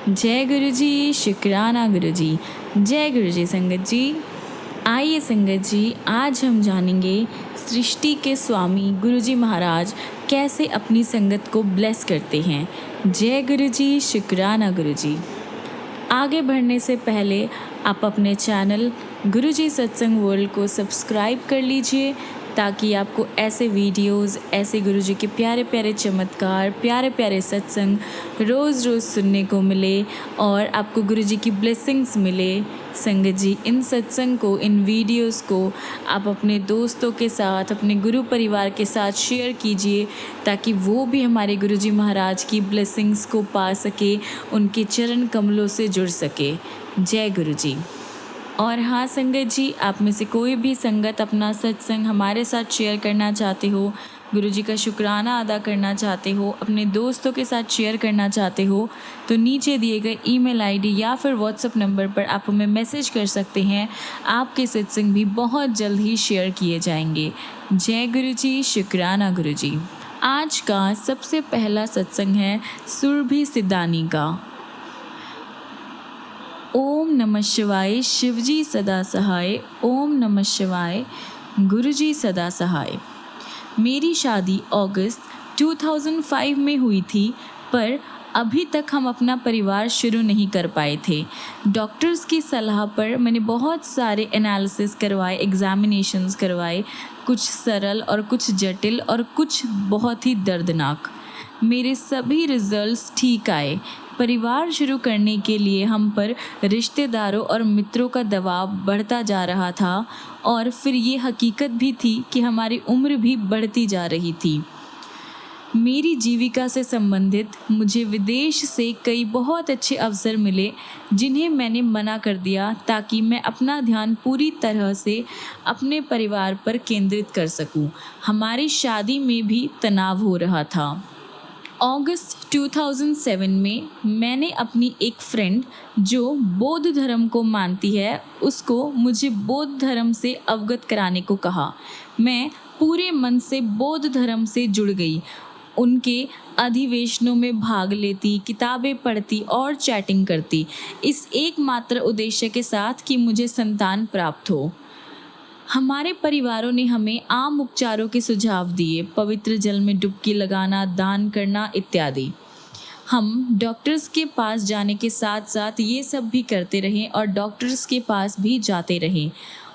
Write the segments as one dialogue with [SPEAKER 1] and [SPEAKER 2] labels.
[SPEAKER 1] जय गुरु जी, शुक्राना गुरु जी। जय गुरु जी संगत जी। आइए संगत जी, आज हम जानेंगे सृष्टि के स्वामी गुरु जी महाराज कैसे अपनी संगत को ब्लेस करते हैं। जय गुरु जी, शुक्राना गुरु जी। आगे बढ़ने से पहले आप अपने चैनल गुरु जी सत्संग वर्ल्ड को सब्सक्राइब कर लीजिए ताकि आपको ऐसे वीडियोस, ऐसे गुरु जी के प्यारे प्यारे चमत्कार, प्यारे प्यारे सत्संग रोज़ रोज़ सुनने को मिले और आपको गुरु जी की ब्लेसिंग्स मिले। संगत जी, इन सत्संग को, इन वीडियोस को आप अपने दोस्तों के साथ, अपने गुरु परिवार के साथ शेयर कीजिए ताकि वो भी हमारे गुरु जी महाराज की ब्लेसिंग्स को पा सके, उनके चरण कमलों से जुड़ सके। जय गुरु जी। और हाँ संगत जी, आप में से कोई भी संगत अपना सत्संग हमारे साथ शेयर करना चाहते हो, गुरु जी का शुक्राना अदा करना चाहते हो, अपने दोस्तों के साथ शेयर करना चाहते हो, तो नीचे दिए गए ईमेल आईडी या फिर व्हाट्सएप नंबर पर आप हमें मैसेज कर सकते हैं। आपके सत्संग भी बहुत जल्द ही शेयर किए जाएंगे। जय गुरु जी, शुक्राना गुरु जी। आज का सबसे पहला सत्संग है सुरभि सिद्धानी का। ओम नमः शिवाय, शिवजी सदा सहाय। ओम नमः शिवाय, गुरुजी सदा सहाय। मेरी शादी अगस्त 2005 में हुई थी, पर अभी तक हम अपना परिवार शुरू नहीं कर पाए थे। डॉक्टर्स की सलाह पर मैंने बहुत सारे एनालिसिस करवाए, एग्जामिनेशंस करवाए, कुछ सरल और कुछ जटिल और कुछ बहुत ही दर्दनाक। मेरे सभी रिजल्ट्स ठीक आए। परिवार शुरू करने के लिए हम पर रिश्तेदारों और मित्रों का दबाव बढ़ता जा रहा था और फिर ये हकीकत भी थी कि हमारी उम्र भी बढ़ती जा रही थी। मेरी जीविका से संबंधित मुझे विदेश से कई बहुत अच्छे अवसर मिले जिन्हें मैंने मना कर दिया ताकि मैं अपना ध्यान पूरी तरह से अपने परिवार पर केंद्रित कर सकूं। हमारी शादी में भी तनाव हो रहा था। अगस्त 2007 में मैंने अपनी एक फ्रेंड जो बौद्ध धर्म को मानती है उसको मुझे बौद्ध धर्म से अवगत कराने को कहा। मैं पूरे मन से बौद्ध धर्म से जुड़ गई, उनके अधिवेशनों में भाग लेती, किताबें पढ़ती और चैटिंग करती, इस एकमात्र उद्देश्य के साथ कि मुझे संतान प्राप्त हो। हमारे परिवारों ने हमें आम उपचारों के सुझाव दिए, पवित्र जल में डुबकी लगाना, दान करना इत्यादि। हम डॉक्टर्स के पास जाने के साथ साथ ये सब भी करते रहे और डॉक्टर्स के पास भी जाते रहे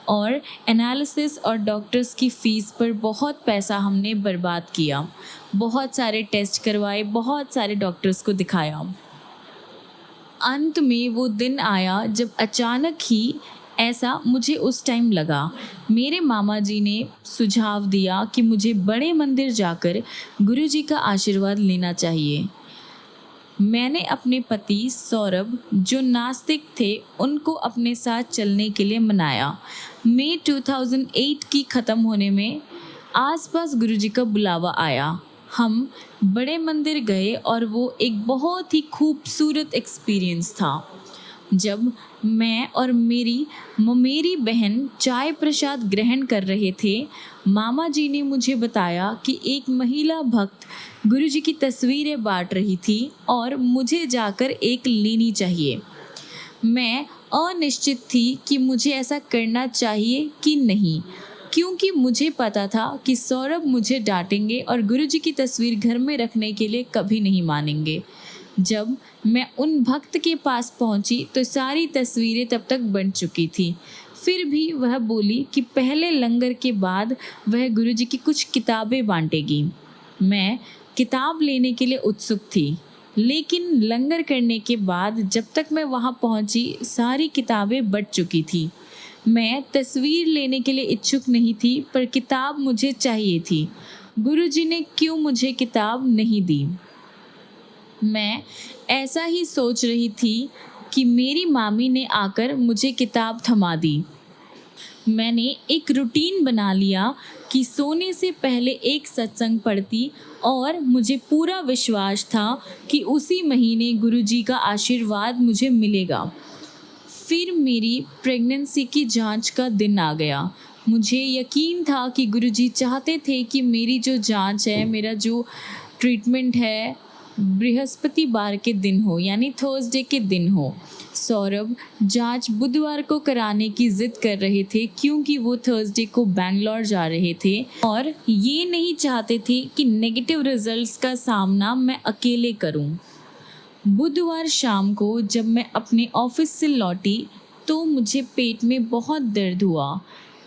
[SPEAKER 1] और एनालिसिस और डॉक्टर्स की फ़ीस पर बहुत पैसा हमने बर्बाद किया। बहुत सारे टेस्ट करवाए, बहुत सारे डॉक्टर्स को दिखाया। अंत में वो दिन आया जब अचानक ही ऐसा मुझे उस टाइम लगा। मेरे मामा जी ने सुझाव दिया कि मुझे बड़े मंदिर जाकर गुरु जी का आशीर्वाद लेना चाहिए। मैंने अपने पति सौरभ, जो नास्तिक थे, उनको अपने साथ चलने के लिए मनाया। मई 2008 की ख़त्म होने में आसपास गुरु जी का बुलावा आया। हम बड़े मंदिर गए और वो एक बहुत ही खूबसूरत एक्सपीरियंस था। जब मैं और मेरी बहन चाय प्रसाद ग्रहण कर रहे थे, मामा जी ने मुझे बताया कि एक महिला भक्त गुरु जी की तस्वीरें बांट रही थी और मुझे जाकर एक लेनी चाहिए। मैं अनिश्चित थी कि मुझे ऐसा करना चाहिए कि नहीं, क्योंकि मुझे पता था कि सौरभ मुझे डांटेंगे और गुरु जी की तस्वीर घर में रखने के लिए कभी नहीं मानेंगे। जब मैं उन भक्त के पास पहुंची तो सारी तस्वीरें तब तक बन चुकी थी। फिर भी वह बोली कि पहले लंगर के बाद वह गुरु जी की कुछ किताबें बांटेगी। मैं किताब लेने के लिए उत्सुक थी, लेकिन लंगर करने के बाद जब तक मैं वहां पहुंची सारी किताबें बट चुकी थी। मैं तस्वीर लेने के लिए इच्छुक नहीं थी, पर किताब मुझे चाहिए थी। गुरु जी ने क्यों मुझे किताब नहीं दी? मैं ऐसा ही सोच रही थी कि मेरी मामी ने आकर मुझे किताब थमा दी। मैंने एक रूटीन बना लिया कि सोने से पहले एक सत्संग पढ़ती और मुझे पूरा विश्वास था कि उसी महीने गुरुजी का आशीर्वाद मुझे मिलेगा। फिर मेरी प्रेगनेंसी की जांच का दिन आ गया। मुझे यकीन था कि गुरुजी चाहते थे कि मेरी जो जांच है, मेरा जो ट्रीटमेंट है, बृहस्पतिवार के दिन हो यानी थर्सडे के दिन हो। सौरभ जांच बुधवार को कराने की जिद कर रहे थे क्योंकि वो थर्सडे को बैंगलोर जा रहे थे और ये नहीं चाहते थे कि नेगेटिव रिजल्ट्स का सामना मैं अकेले करूं। बुधवार शाम को जब मैं अपने ऑफिस से लौटी तो मुझे पेट में बहुत दर्द हुआ।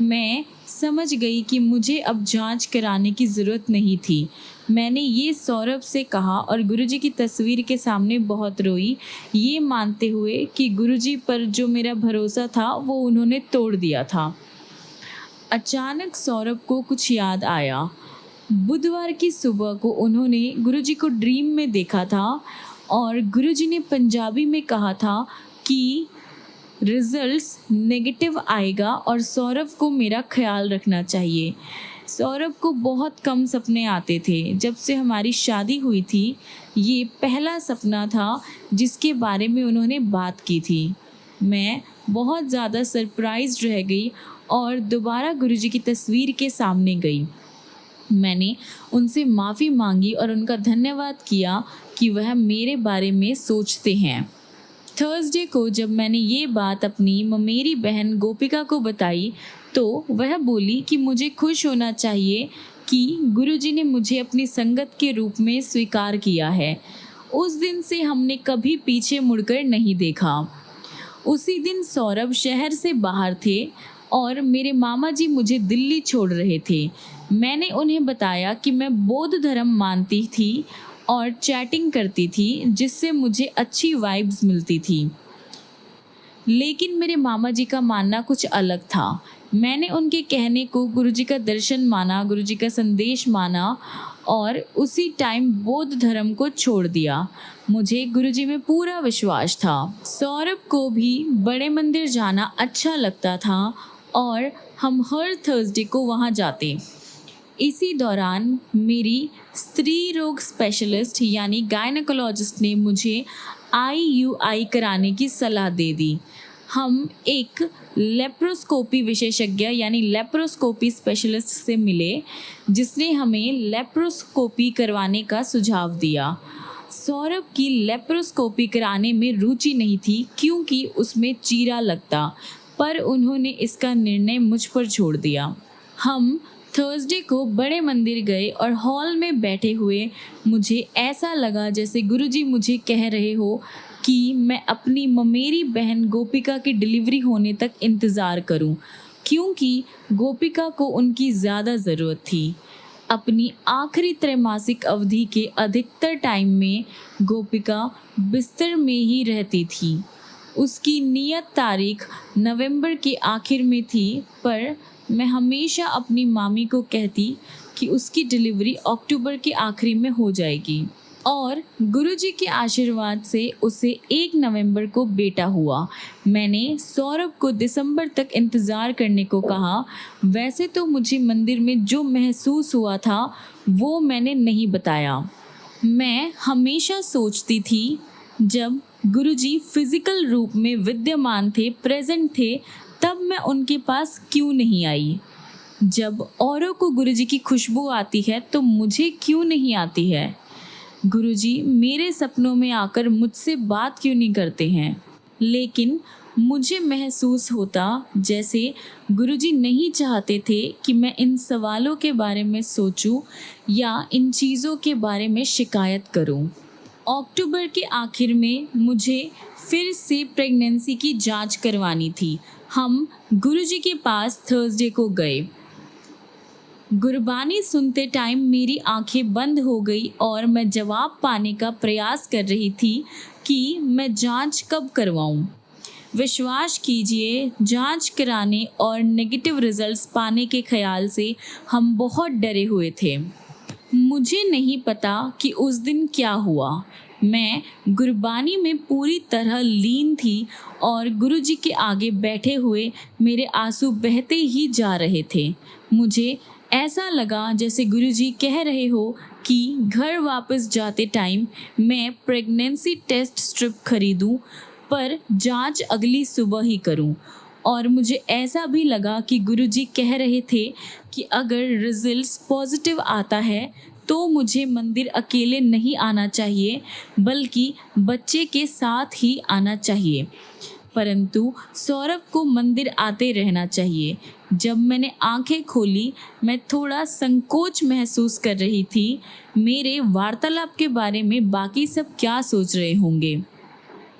[SPEAKER 1] मैं समझ गई कि मुझे अब जांच कराने की ज़रूरत नहीं थी। मैंने ये सौरभ से कहा और गुरुजी की तस्वीर के सामने बहुत रोई, ये मानते हुए कि गुरुजी पर जो मेरा भरोसा था वो उन्होंने तोड़ दिया था। अचानक सौरभ को कुछ याद आया। बुधवार की सुबह को उन्होंने गुरुजी को ड्रीम में देखा था और गुरुजी ने पंजाबी में कहा था कि रिजल्ट्स नेगेटिव आएगा और सौरभ को मेरा ख्याल रखना चाहिए। सौरभ को बहुत कम सपने आते थे। जब से हमारी शादी हुई थी ये पहला सपना था जिसके बारे में उन्होंने बात की थी। मैं बहुत ज़्यादा सरप्राइज्ड रह गई और दोबारा गुरुजी की तस्वीर के सामने गई। मैंने उनसे माफ़ी मांगी और उनका धन्यवाद किया कि वह मेरे बारे में सोचते हैं। थर्सडे को जब मैंने ये बात अपनी ममेरी बहन गोपिका को बताई तो वह बोली कि मुझे खुश होना चाहिए कि गुरुजी ने मुझे अपनी संगत के रूप में स्वीकार किया है। उस दिन से हमने कभी पीछे मुड़कर नहीं देखा। उसी दिन सौरभ शहर से बाहर थे और मेरे मामा जी मुझे दिल्ली छोड़ रहे थे। मैंने उन्हें बताया कि मैं बौद्ध धर्म मानती थी और चैटिंग करती थी जिससे मुझे अच्छी वाइब्स मिलती थी, लेकिन मेरे मामा जी का मानना कुछ अलग था। मैंने उनके कहने को गुरुजी का दर्शन माना, गुरुजी का संदेश माना और उसी टाइम बौद्ध धर्म को छोड़ दिया। मुझे गुरुजी में पूरा विश्वास था। सौरभ को भी बड़े मंदिर जाना अच्छा लगता था और हम हर थर्सडे को वहाँ जाते। इसी दौरान मेरी स्त्री रोग स्पेशलिस्ट यानी गायनेकोलॉजिस्ट ने मुझे IUI कराने की सलाह दे दी। हम एक लेप्रोस्कोपी विशेषज्ञ यानी लेप्रोस्कोपी स्पेशलिस्ट से मिले जिसने हमें लेप्रोस्कोपी करवाने का सुझाव दिया। सौरभ की लेप्रोस्कोपी कराने में रुचि नहीं थी क्योंकि उसमें चीरा लगता, पर उन्होंने इसका निर्णय मुझ पर छोड़ दिया। हम थर्सडे को बड़े मंदिर गए और हॉल में बैठे हुए मुझे ऐसा लगा जैसे गुरुजी मुझे कह रहे हो कि मैं अपनी ममेरी बहन गोपिका की डिलीवरी होने तक इंतज़ार करूं, क्योंकि गोपिका को उनकी ज़्यादा ज़रूरत थी। अपनी आखिरी त्रैमासिक अवधि के अधिकतर टाइम में गोपिका बिस्तर में ही रहती थी। उसकी नियत तारीख नवंबर के आखिर में थी, पर मैं हमेशा अपनी मामी को कहती कि उसकी डिलीवरी अक्टूबर के आखिरी में हो जाएगी और गुरुजी के आशीर्वाद से उसे 1 नवंबर को बेटा हुआ। मैंने सौरभ को दिसंबर तक इंतज़ार करने को कहा। वैसे तो मुझे मंदिर में जो महसूस हुआ था वो मैंने नहीं बताया। मैं हमेशा सोचती थी जब गुरुजी फिजिकल रूप में विद्यमान थे, प्रेजेंट थे, तब मैं उनके पास क्यों नहीं आई। जब औरों को गुरुजी की खुशबू आती है तो मुझे क्यों नहीं आती है। गुरुजी मेरे सपनों में आकर मुझसे बात क्यों नहीं करते हैं। लेकिन मुझे महसूस होता जैसे गुरुजी नहीं चाहते थे कि मैं इन सवालों के बारे में सोचूं या इन चीज़ों के बारे में शिकायत करूं। अक्टूबर के आखिर में मुझे फिर से प्रेगनेंसी की जांच करवानी थी। हम गुरुजी के पास थर्सडे को गए। गुरबानी सुनते टाइम मेरी आंखें बंद हो गई और मैं जवाब पाने का प्रयास कर रही थी कि मैं जांच कब करवाऊं। विश्वास कीजिए, जांच कराने और नेगेटिव रिजल्ट्स पाने के ख्याल से हम बहुत डरे हुए थे। मुझे नहीं पता कि उस दिन क्या हुआ। मैं गुरबानी में पूरी तरह लीन थी और गुरुजी के आगे बैठे हुए मेरे आंसू बहते ही जा रहे थे। मुझे ऐसा लगा जैसे गुरुजी कह रहे हो कि घर वापस जाते टाइम मैं प्रेगनेंसी टेस्ट स्ट्रिप खरीदूं, पर जांच अगली सुबह ही करूं। और मुझे ऐसा भी लगा कि गुरुजी कह रहे थे कि अगर रिजल्ट्स पॉजिटिव आता है तो मुझे मंदिर अकेले नहीं आना चाहिए, बल्कि बच्चे के साथ ही आना चाहिए। परंतु सौरभ को मंदिर आते रहना चाहिए। जब मैंने आंखें खोली, मैं थोड़ा संकोच महसूस कर रही थी। मेरे वार्तालाप के बारे में बाकी सब क्या सोच रहे होंगे।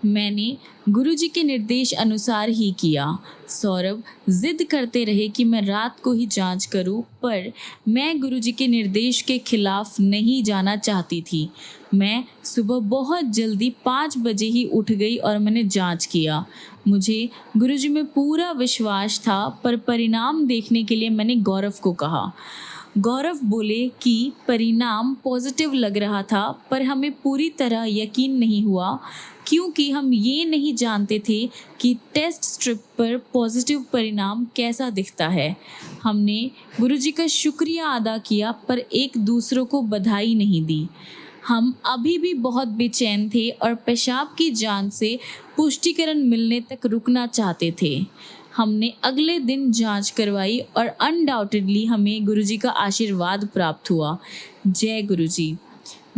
[SPEAKER 1] मैंने गुरुजी के निर्देश अनुसार ही किया। सौरभ जिद करते रहे कि मैं रात को ही जांच करूं, पर मैं गुरुजी के निर्देश के खिलाफ नहीं जाना चाहती थी। मैं सुबह बहुत जल्दी 5 बजे ही उठ गई और मैंने जांच किया। मुझे गुरुजी में पूरा विश्वास था, पर परिणाम देखने के लिए मैंने गौरव को कहा। गौरव बोले कि परिणाम पॉजिटिव लग रहा था, पर हमें पूरी तरह यकीन नहीं हुआ, क्योंकि हम ये नहीं जानते थे कि टेस्ट स्ट्रिप पर पॉजिटिव परिणाम कैसा दिखता है। हमने गुरुजी का शुक्रिया अदा किया, पर एक दूसरों को बधाई नहीं दी। हम अभी भी बहुत बेचैन थे और पेशाब की जांच से पुष्टिकरण मिलने तक रुकना चाहते थे। हमने अगले दिन जांच करवाई और अनडाउटेडली हमें गुरुजी का आशीर्वाद प्राप्त हुआ। जय गुरुजी।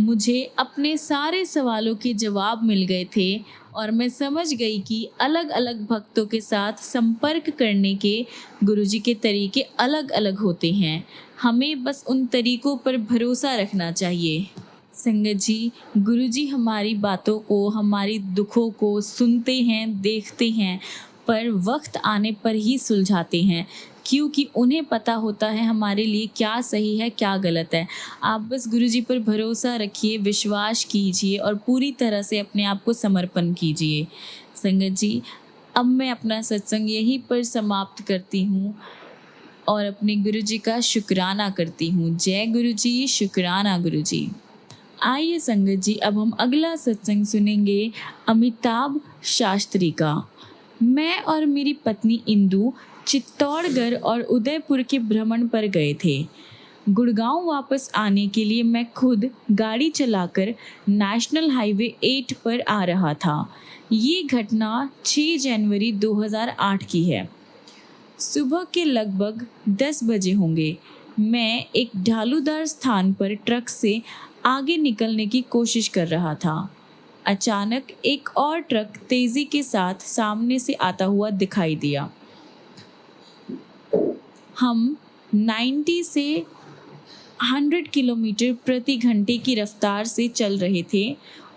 [SPEAKER 1] मुझे अपने सारे सवालों के जवाब मिल गए थे और मैं समझ गई कि अलग अलग भक्तों के साथ संपर्क करने के गुरुजी के तरीके अलग अलग होते हैं। हमें बस उन तरीकों पर भरोसा रखना चाहिए। संगत जी, गुरुजी हमारी बातों को, हमारी दुखों को सुनते हैं, देखते हैं, पर वक्त आने पर ही सुलझाते हैं, क्योंकि उन्हें पता होता है हमारे लिए क्या सही है, क्या गलत है। आप बस गुरुजी पर भरोसा रखिए, विश्वास कीजिए और पूरी तरह से अपने आप को समर्पण कीजिए। संगत जी, अब मैं अपना सत्संग यहीं पर समाप्त करती हूँ और अपने गुरुजी का शुक्राना करती हूँ। जय गुरुजी, शुक्राना गुरुजी। आइए संगत जी, अब हम अगला सत्संग सुनेंगे अमिताभ शास्त्री का। मैं और मेरी पत्नी इंदु चित्तौड़गढ़ और उदयपुर के भ्रमण पर गए थे। गुड़गांव वापस आने के लिए मैं खुद गाड़ी चलाकर नेशनल हाईवे 8 पर आ रहा था। ये घटना 6 जनवरी 2008 की है। सुबह के लगभग 10 बजे होंगे। मैं एक ढालूदार स्थान पर ट्रक से आगे निकलने की कोशिश कर रहा था। अचानक एक और ट्रक तेजी के साथ सामने से आता हुआ दिखाई दिया। हम 90 से 100 किलोमीटर प्रति घंटे की रफ्तार से चल रहे थे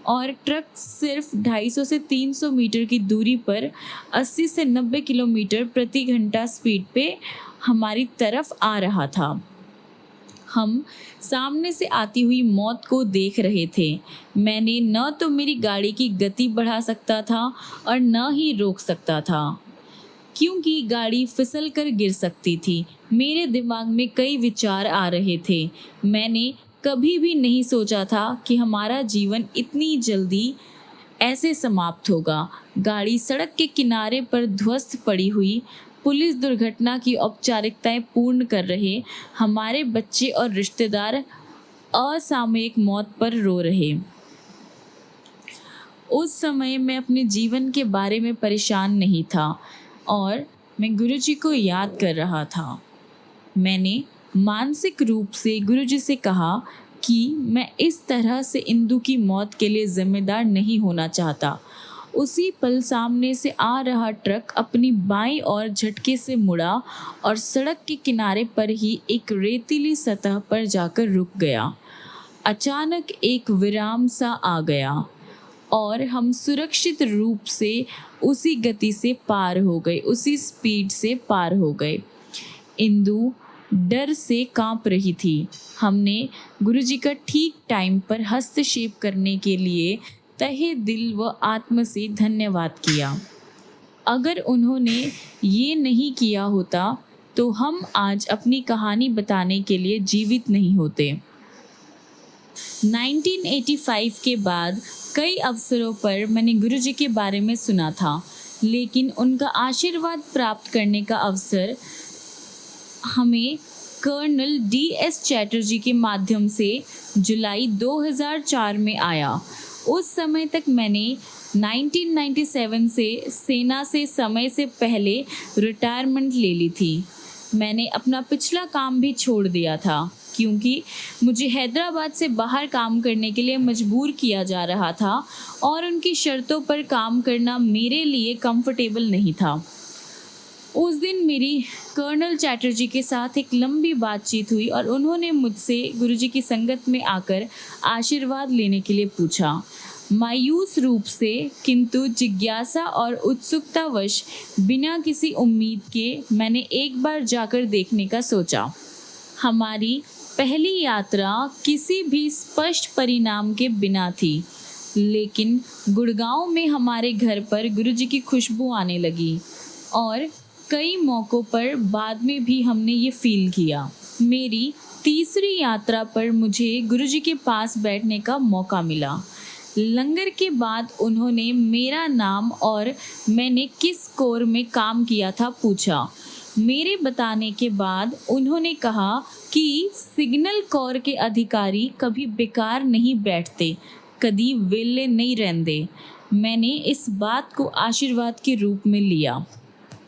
[SPEAKER 1] और ट्रक सिर्फ 250 से 300 मीटर की दूरी पर 80 से 90 किलोमीटर प्रति घंटा स्पीड पे हमारी तरफ आ रहा था। हम सामने से आती हुई मौत को देख रहे थे। मैंने न तो मेरी गाड़ी की गति बढ़ा सकता था और न ही रोक सकता था, क्योंकि गाड़ी फिसल कर गिर सकती थी। मेरे दिमाग में कई विचार आ रहे थे। मैंने कभी भी नहीं सोचा था कि हमारा जीवन इतनी जल्दी ऐसे समाप्त होगा। गाड़ी सड़क के किनारे पर ध्वस्त पड़ी हुई, पुलिस दुर्घटना की औपचारिकताएं पूर्ण कर रहे, हमारे बच्चे और रिश्तेदार असामयिक मौत पर रो रहे। उस समय मैं अपने जीवन के बारे में परेशान नहीं था और मैं गुरुजी को याद कर रहा था। मैंने मानसिक रूप से गुरुजी से कहा कि मैं इस तरह से इंदु की मौत के लिए जिम्मेदार नहीं होना चाहता। उसी पल सामने से आ रहा ट्रक अपनी बाईं ओर झटके से मुड़ा और सड़क के किनारे पर ही एक रेतीली सतह पर जाकर रुक गया। अचानक एक विराम सा आ गया और हम सुरक्षित रूप से उसी गति से पार हो गए, उसी स्पीड से पार हो गए। इंदु डर से कांप रही थी। हमने गुरुजी का ठीक टाइम पर हस्तक्षेप करने के लिए तहे दिल व आत्म से धन्यवाद किया। अगर उन्होंने ये नहीं किया होता तो हम आज अपनी कहानी बताने के लिए जीवित नहीं होते। 1985 के बाद कई अवसरों पर मैंने गुरुजी के बारे में सुना था, लेकिन उनका आशीर्वाद प्राप्त करने का अवसर हमें कर्नल DS चैटर्जी के माध्यम से जुलाई 2004 में आया। उस समय तक मैंने 1997 से सेना से समय से पहले रिटायरमेंट ले ली थी। मैंने अपना पिछला काम भी छोड़ दिया था। क्योंकि मुझे हैदराबाद से बाहर काम करने के लिए मजबूर किया जा रहा था और उनकी शर्तों पर काम करना मेरे लिए कंफर्टेबल नहीं था। उस दिन मेरी कर्नल चैटर्जी के साथ एक लंबी बातचीत हुई और उन्होंने मुझसे गुरुजी की संगत में आकर आशीर्वाद लेने के लिए पूछा। मायूस रूप से किंतु जिज्ञासा और उत्सुकतावश बिना किसी उम्मीद के मैंने एक बार जाकर देखने का सोचा। हमारी पहली यात्रा किसी भी स्पष्ट परिणाम के बिना थी, लेकिन गुड़गांव में हमारे घर पर गुरुजी की खुशबू आने लगी और कई मौक़ों पर बाद में भी हमने ये फील किया। मेरी तीसरी यात्रा पर मुझे गुरुजी के पास बैठने का मौका मिला। लंगर के बाद उन्होंने मेरा नाम और मैंने किस कोर में काम किया था पूछा। मेरे बताने के बाद उन्होंने कहा कि सिग्नल कोर के अधिकारी कभी बेकार नहीं बैठते, कभी वेले नहीं रहते। मैंने इस बात को आशीर्वाद के रूप में लिया।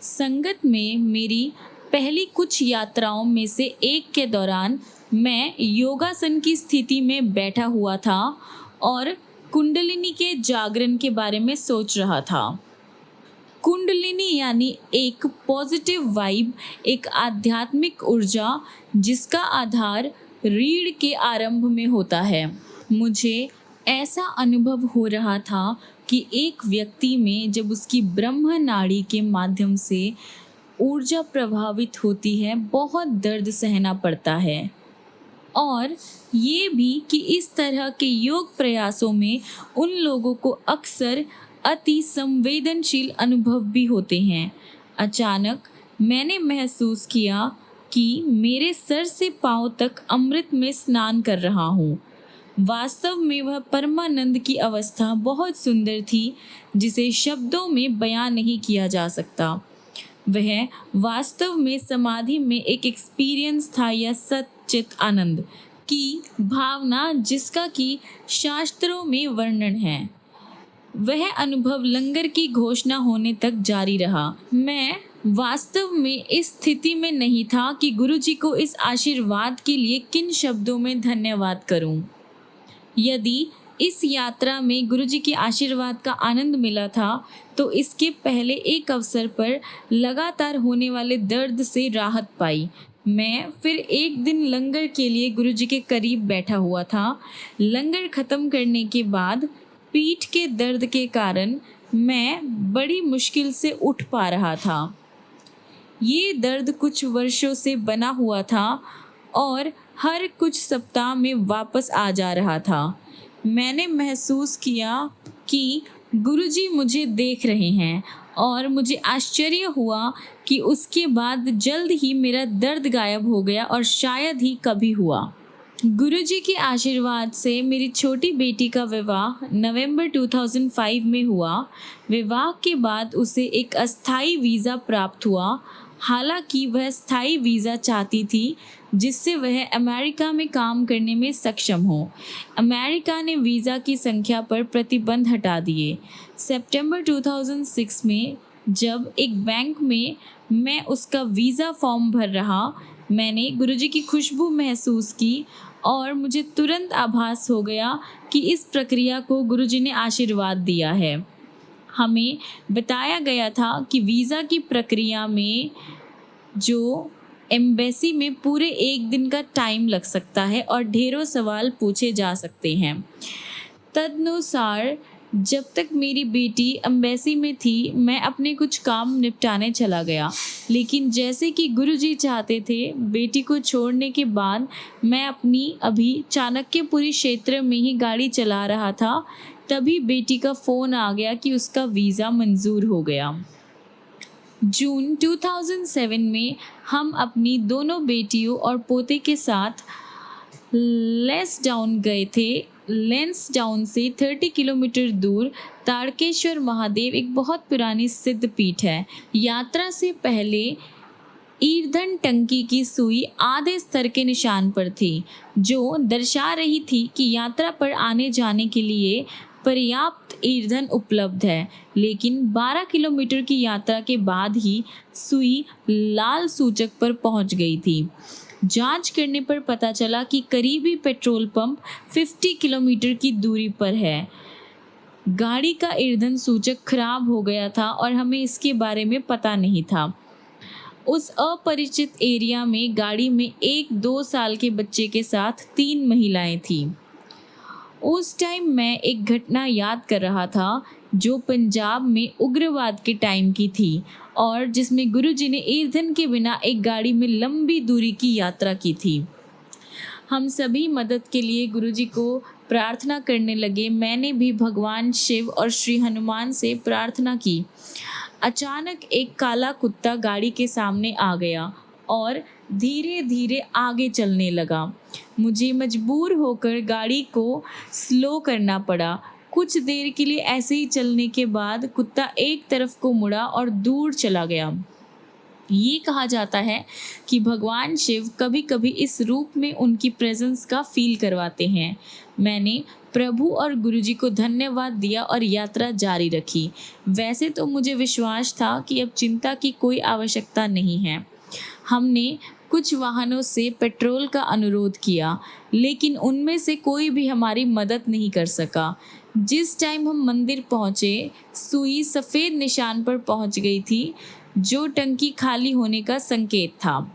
[SPEAKER 1] संगत में मेरी पहली कुछ यात्राओं में से एक के दौरान मैं योगासन की स्थिति में बैठा हुआ था और कुंडलिनी के जागरण के बारे में सोच रहा था। कुंडलिनी यानी एक पॉजिटिव वाइब, एक आध्यात्मिक ऊर्जा जिसका आधार रीढ़ के आरंभ में होता है। मुझे ऐसा अनुभव हो रहा था कि एक व्यक्ति में जब उसकी ब्रह्म नाड़ी के माध्यम से ऊर्जा प्रभावित होती है, बहुत दर्द सहना पड़ता है। और ये भी कि इस तरह के योग प्रयासों में उन लोगों को अक्सर अति संवेदनशील अनुभव भी होते हैं। अचानक मैंने महसूस किया कि मेरे सर से पांव तक अमृत में स्नान कर रहा हूँ। वास्तव में वह परमानंद की अवस्था बहुत सुंदर थी, जिसे शब्दों में बयां नहीं किया जा सकता। वह वास्तव में समाधि में एक एक्सपीरियंस था या सच्चित आनंद की भावना जिसका कि शास्त्रों में वर्णन है। वह अनुभव लंगर की घोषणा होने तक जारी रहा। मैं वास्तव में इस स्थिति में नहीं था कि गुरुजी को इस आशीर्वाद के लिए किन शब्दों में धन्यवाद करूं। यदि इस यात्रा में गुरुजी के आशीर्वाद का आनंद मिला था तो इसके पहले एक अवसर पर लगातार होने वाले दर्द से राहत पाई। मैं फिर एक दिन लंगर के लिए गुरुजी के करीब बैठा हुआ था। लंगर ख़त्म करने के बाद पीठ के दर्द के कारण मैं बड़ी मुश्किल से उठ पा रहा था। ये दर्द कुछ वर्षों से बना हुआ था और हर कुछ सप्ताह में वापस आ जा रहा था। मैंने महसूस किया कि गुरुजी मुझे देख रहे हैं और मुझे आश्चर्य हुआ कि उसके बाद जल्द ही मेरा दर्द गायब हो गया और शायद ही कभी हुआ। गुरुजी के आशीर्वाद से मेरी छोटी बेटी का विवाह नवंबर 2005 में हुआ। विवाह के बाद उसे एक अस्थायी वीज़ा प्राप्त हुआ। हालांकि वह स्थायी वीज़ा चाहती थी जिससे वह अमेरिका में काम करने में सक्षम हो। अमेरिका ने वीज़ा की संख्या पर प्रतिबंध हटा दिए। सितंबर 2006 में जब एक बैंक में मैं उसका वीज़ा फॉर्म भर रहा, मैंने गुरुजी की खुशबू महसूस की और मुझे तुरंत आभास हो गया कि इस प्रक्रिया को गुरुजी ने आशीर्वाद दिया है। हमें बताया गया था कि वीज़ा की प्रक्रिया में जो एम्बेसी में पूरे एक दिन का टाइम लग सकता है और ढेरों सवाल पूछे जा सकते हैं। तदनुसार जब तक मेरी बेटी एम्बेसी में थी, मैं अपने कुछ काम निपटाने चला गया, लेकिन जैसे कि गुरुजी चाहते थे, बेटी को छोड़ने के बाद मैं अपनी अभी चाणक्यपुरी क्षेत्र में ही गाड़ी चला रहा था। तभी बेटी का फ़ोन आ गया कि उसका वीज़ा मंजूर हो गया। जून 2007 में हम अपनी दोनों बेटियों और पोते के साथ लेंसडाउन गए थे। लेंसडाउन से 30 किलोमीटर दूर तारकेश्वर महादेव एक बहुत पुरानी सिद्ध पीठ है। यात्रा से पहले ईंधन टंकी की सुई आधे स्तर के निशान पर थी, जो दर्शा रही थी कि यात्रा पर आने जाने के लिए पर्याप्त ईंधन उपलब्ध है। लेकिन 12 किलोमीटर की यात्रा के बाद ही सुई लाल सूचक पर पहुंच गई थी। जांच करने पर पता चला कि करीबी पेट्रोल पंप 50 किलोमीटर की दूरी पर है। गाड़ी का ईंधन सूचक खराब हो गया था और हमें इसके बारे में पता नहीं था। उस अपरिचित एरिया में गाड़ी में एक 2 साल के बच्चे के साथ 3 महिलाएं थीं। उस टाइम मैं एक घटना याद कर रहा था जो पंजाब में उग्रवाद के टाइम की थी और जिसमें गुरुजी ने ईंधन के बिना एक गाड़ी में लंबी दूरी की यात्रा की थी। हम सभी मदद के लिए गुरुजी को प्रार्थना करने लगे। मैंने भी भगवान शिव और श्री हनुमान से प्रार्थना की। अचानक एक काला कुत्ता गाड़ी के सामने आ गया और धीरे धीरे आगे चलने लगा। मुझे मजबूर होकर गाड़ी को स्लो करना पड़ा। कुछ देर के लिए ऐसे ही चलने के बाद कुत्ता एक तरफ को मुड़ा और दूर चला गया। ये कहा जाता है कि भगवान शिव कभी कभी इस रूप में उनकी प्रेजेंस का फील करवाते हैं। मैंने प्रभु और गुरुजी को धन्यवाद दिया और यात्रा जारी रखी। वैसे तो मुझे विश्वास था कि अब चिंता की कोई आवश्यकता नहीं है। हमने कुछ वाहनों से पेट्रोल का अनुरोध किया, लेकिन उनमें से कोई भी हमारी मदद नहीं कर सका। जिस टाइम हम मंदिर पहुंचे, सुई सफ़ेद निशान पर पहुंच गई थी, जो टंकी खाली होने का संकेत था।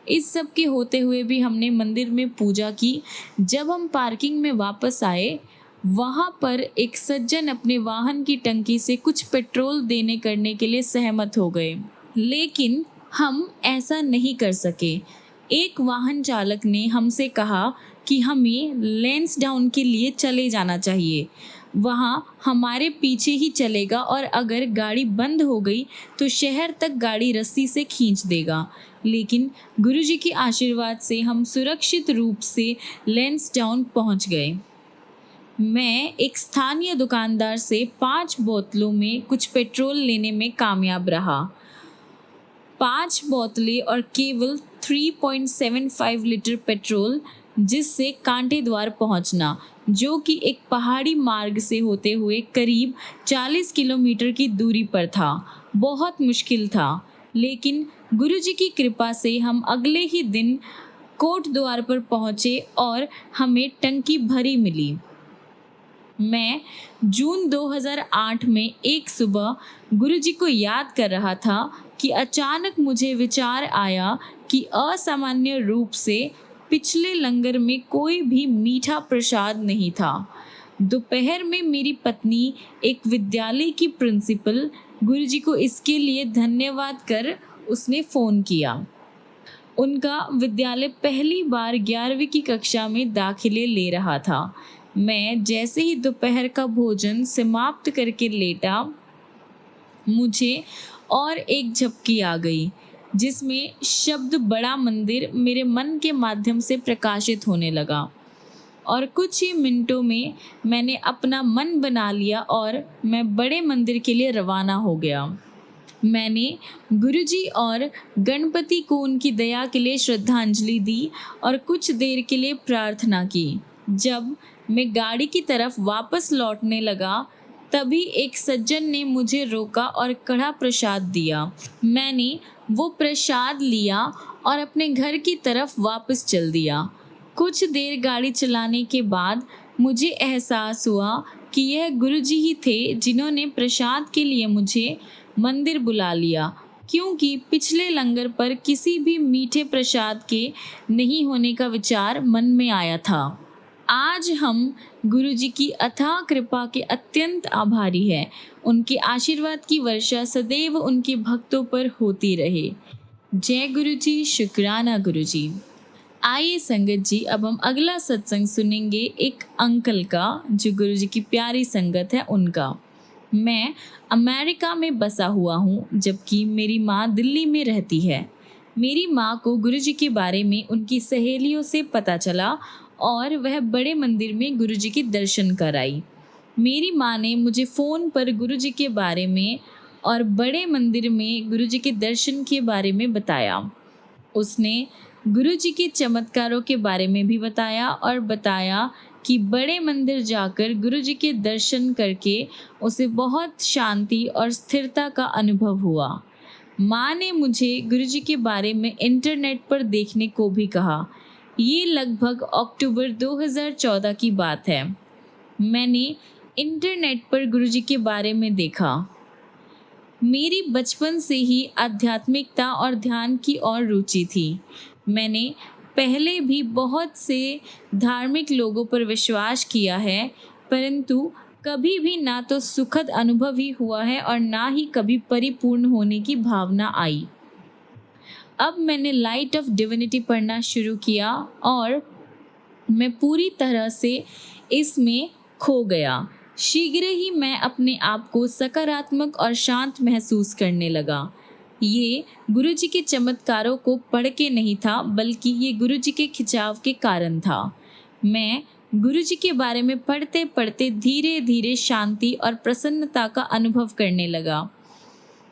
[SPEAKER 1] इस सब के होते हुए भी हमने मंदिर में पूजा की। जब हम पार्किंग में वापस आए, वहाँ पर एक सज्जन अपने वाहन की टंकी से कुछ पेट्रोल देने करने के लिए सहमत हो गए, लेकिन हम ऐसा नहीं कर सके। एक वाहन चालक ने हमसे कहा कि हमें लैंसडाउन के लिए चले जाना चाहिए, वहाँ हमारे पीछे ही चलेगा और अगर गाड़ी बंद हो गई तो शहर तक गाड़ी रस्सी से खींच देगा। लेकिन गुरुजी के आशीर्वाद से हम सुरक्षित रूप से लैंसडाउन पहुँच गए। मैं एक स्थानीय दुकानदार से 5 बोतलों में कुछ पेट्रोल लेने में कामयाब रहा। 5 बोतलें और केवल 3.75 लीटर पेट्रोल, जिससे कांटे द्वार पहुंचना, जो कि एक पहाड़ी मार्ग से होते हुए करीब 40 किलोमीटर की दूरी पर था, बहुत मुश्किल था। लेकिन गुरुजी की कृपा से हम अगले ही दिन कोट द्वार पर पहुंचे और हमें टंकी भरी मिली। मैं जून 2008 में एक सुबह गुरुजी को याद कर रहा था कि अचानक मुझे विचार आया कि असामान्य रूप से पिछले लंगर में कोई भी मीठा प्रसाद नहीं था। दोपहर में मेरी पत्नी, एक विद्यालय की प्रिंसिपल, गुरुजी को इसके लिए धन्यवाद कर उसने फ़ोन किया। उनका विद्यालय पहली बार 11वीं की कक्षा में दाखिले ले रहा था। मैं जैसे ही दोपहर का भोजन समाप्त करके लेटा, मुझे और एक झपकी आ गई, जिसमें शब्द बड़ा मंदिर मेरे मन के माध्यम से प्रकाशित होने लगा और कुछ ही मिनटों में मैंने अपना मन बना लिया और मैं बड़े मंदिर के लिए रवाना हो गया। मैंने गुरुजी और गणपति को उनकी दया के लिए श्रद्धांजलि दी और कुछ देर के लिए प्रार्थना की। जब मैं गाड़ी की तरफ वापस लौटने लगा, तभी एक सज्जन ने मुझे रोका और कड़ा प्रसाद दिया। मैंने वो प्रसाद लिया और अपने घर की तरफ वापस चल दिया। कुछ देर गाड़ी चलाने के बाद मुझे एहसास हुआ कि यह गुरुजी ही थे जिन्होंने प्रसाद के लिए मुझे मंदिर बुला लिया, क्योंकि पिछले लंगर पर किसी भी मीठे प्रसाद के नहीं होने का विचार मन में आया था। आज हम गुरुजी की अथाह कृपा के अत्यंत आभारी हैं। उनके आशीर्वाद की वर्षा सदैव उनके भक्तों पर होती रहे। जय गुरुजी, शुक्राना गुरुजी। आइए संगत जी, अब हम अगला सत्संग सुनेंगे एक अंकल का, जो गुरुजी की प्यारी संगत है उनका। मैं अमेरिका में बसा हुआ हूँ, जबकि मेरी माँ दिल्ली में रहती है। मेरी माँ को गुरुजी के बारे में उनकी सहेलियों से पता चला और वह बड़े मंदिर में गुरुजी के दर्शन कराई। मेरी माँ ने मुझे फ़ोन पर गुरुजी के बारे में और बड़े मंदिर में गुरुजी के दर्शन के बारे में बताया। उसने गुरुजी के चमत्कारों के बारे में भी बताया और बताया कि बड़े मंदिर जाकर गुरुजी के दर्शन करके उसे बहुत शांति और स्थिरता का अनुभव हुआ। माँ ने मुझे गुरुजी के बारे में इंटरनेट पर देखने को भी कहा। ये लगभग अक्टूबर 2014 की बात है। मैंने इंटरनेट पर गुरुजी के बारे में देखा। मेरी बचपन से ही आध्यात्मिकता और ध्यान की ओर रुचि थी। मैंने पहले भी बहुत से धार्मिक लोगों पर विश्वास किया है, परंतु कभी भी ना तो सुखद अनुभव ही हुआ है और ना ही कभी परिपूर्ण होने की भावना आई। अब मैंने लाइट ऑफ डिविनिटी पढ़ना शुरू किया और मैं पूरी तरह से इसमें खो गया। शीघ्र ही मैं अपने आप को सकारात्मक और शांत महसूस करने लगा। ये गुरुजी के चमत्कारों को पढ़ के नहीं था, बल्कि ये गुरुजी के खिंचाव के कारण था। मैं गुरुजी के बारे में पढ़ते पढ़ते धीरे धीरे शांति और प्रसन्नता का अनुभव करने लगा।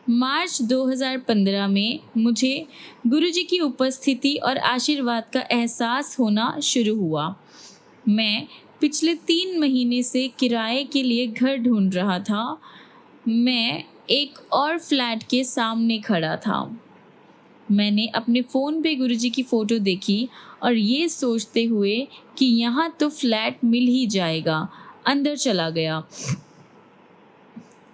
[SPEAKER 1] मार्च 2015 में मुझे गुरुजी की उपस्थिति और आशीर्वाद का एहसास होना शुरू हुआ। मैं पिछले 3 महीने से किराए के लिए घर ढूंढ रहा था। मैं एक और फ्लैट के सामने खड़ा था। मैंने अपने फ़ोन पे गुरुजी की फ़ोटो देखी और ये सोचते हुए कि यहाँ तो फ्लैट मिल ही जाएगा, अंदर चला गया।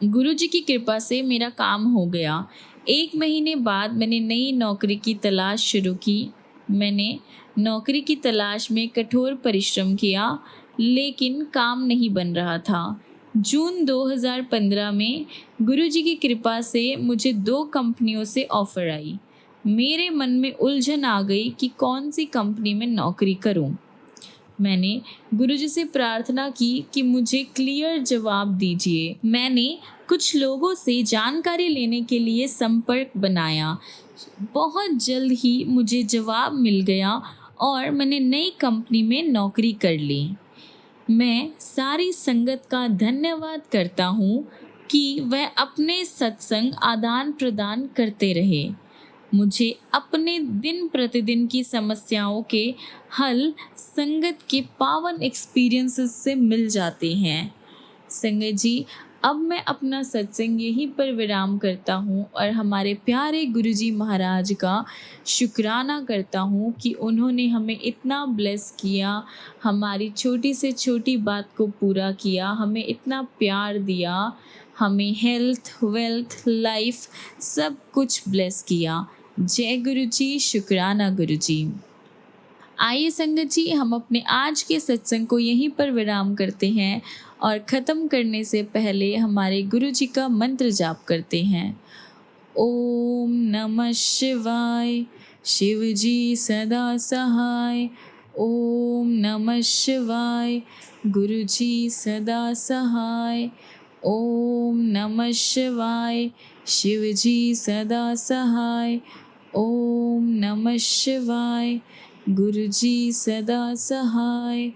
[SPEAKER 1] गुरुजी की कृपा से मेरा काम हो गया। 1 महीने बाद मैंने नई नौकरी की तलाश शुरू की। मैंने नौकरी की तलाश में कठोर परिश्रम किया, लेकिन काम नहीं बन रहा था। जून 2015 में गुरुजी की कृपा से मुझे 2 कंपनियों से ऑफ़र आई। मेरे मन में उलझन आ गई कि कौन सी कंपनी में नौकरी करूं। मैंने गुरुजी से प्रार्थना की कि मुझे क्लियर जवाब दीजिए। मैंने कुछ लोगों से जानकारी लेने के लिए संपर्क बनाया। बहुत जल्द ही मुझे जवाब मिल गया और मैंने नई कंपनी में नौकरी कर ली। मैं सारी संगत का धन्यवाद करता हूँ कि वह अपने सत्संग आदान प्रदान करते रहे। मुझे अपने दिन प्रतिदिन की समस्याओं के हल संगत के पावन एक्सपीरियंसेस से मिल जाते हैं। संगत जी, अब मैं अपना सत्संग यहीं पर विराम करता हूँ और हमारे प्यारे गुरुजी महाराज का शुक्राना करता हूँ कि उन्होंने हमें इतना ब्लेस किया, हमारी छोटी से छोटी बात को पूरा किया, हमें इतना प्यार दिया, हमें हेल्थ, वेल्थ, लाइफ सब कुछ ब्लेस किया। जय गुरुजी, शुक्राना गुरुजी। आइए संगत जी, हम अपने आज के सत्संग को यहीं पर विराम करते हैं और ख़त्म करने से पहले हमारे गुरुजी का मंत्र जाप करते हैं। ओम नमः शिवाय, शिव जी सदा सहाय। ओम नमः शिवाय, गुरुजी सदा सहाय। ओम नमः शिवाय, शिव जी सदा सहाय। ओम नमः शिवाय, गुरुजी सदा सहाय।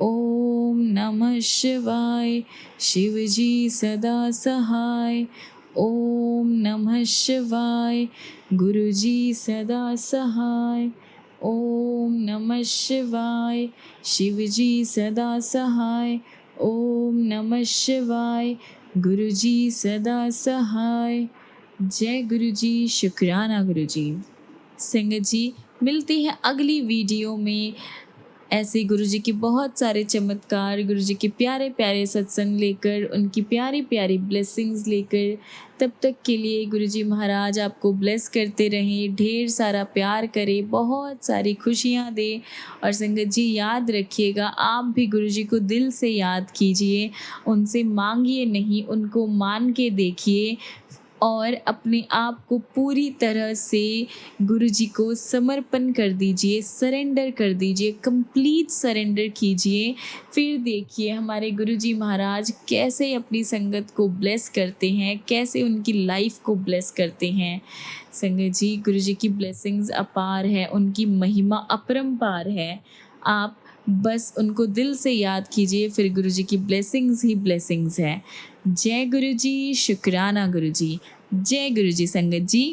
[SPEAKER 1] ओम नमः शिवाय, शिव जी सदा सहाय। ओम नमः शिवाय, गुरुजी सदा सहाय। ओम नमः शिवाय, शिव जी सदा सहाय। ओम नमः शिवाय, गुरुजी सदा सहाय। जय गुरुजी, शुक्राना गुरुजी। संगत जी, मिलते हैं अगली वीडियो में ऐसे गुरुजी के बहुत सारे चमत्कार, गुरुजी के प्यारे प्यारे सत्संग लेकर, उनकी प्यारी प्यारी ब्लेसिंग्स लेकर। तब तक के लिए गुरुजी महाराज आपको ब्लेस करते रहें, ढेर सारा प्यार करें, बहुत सारी खुशियाँ दें। और संगत जी, याद रखिएगा, आप भी गुरुजी को दिल से याद कीजिए, उनसे मांगिए नहीं, उनको मान के देखिए और अपने आप को पूरी तरह से गुरुजी को समर्पण कर दीजिए, सरेंडर कर दीजिए, कंप्लीट सरेंडर कीजिए। फिर देखिए हमारे गुरुजी महाराज कैसे अपनी संगत को ब्लेस करते हैं, कैसे उनकी लाइफ को ब्लेस करते हैं। संगत जी, गुरुजी की ब्लेसिंग्स अपार है, उनकी महिमा अपरंपार है। आप बस उनको दिल से याद कीजिए, फिर गुरुजी की ब्लेसिंग्स ही ब्लेसिंग्स है। जय गुरुजी, शुक्राना गुरुजी। जय गुरुजी संगत जी।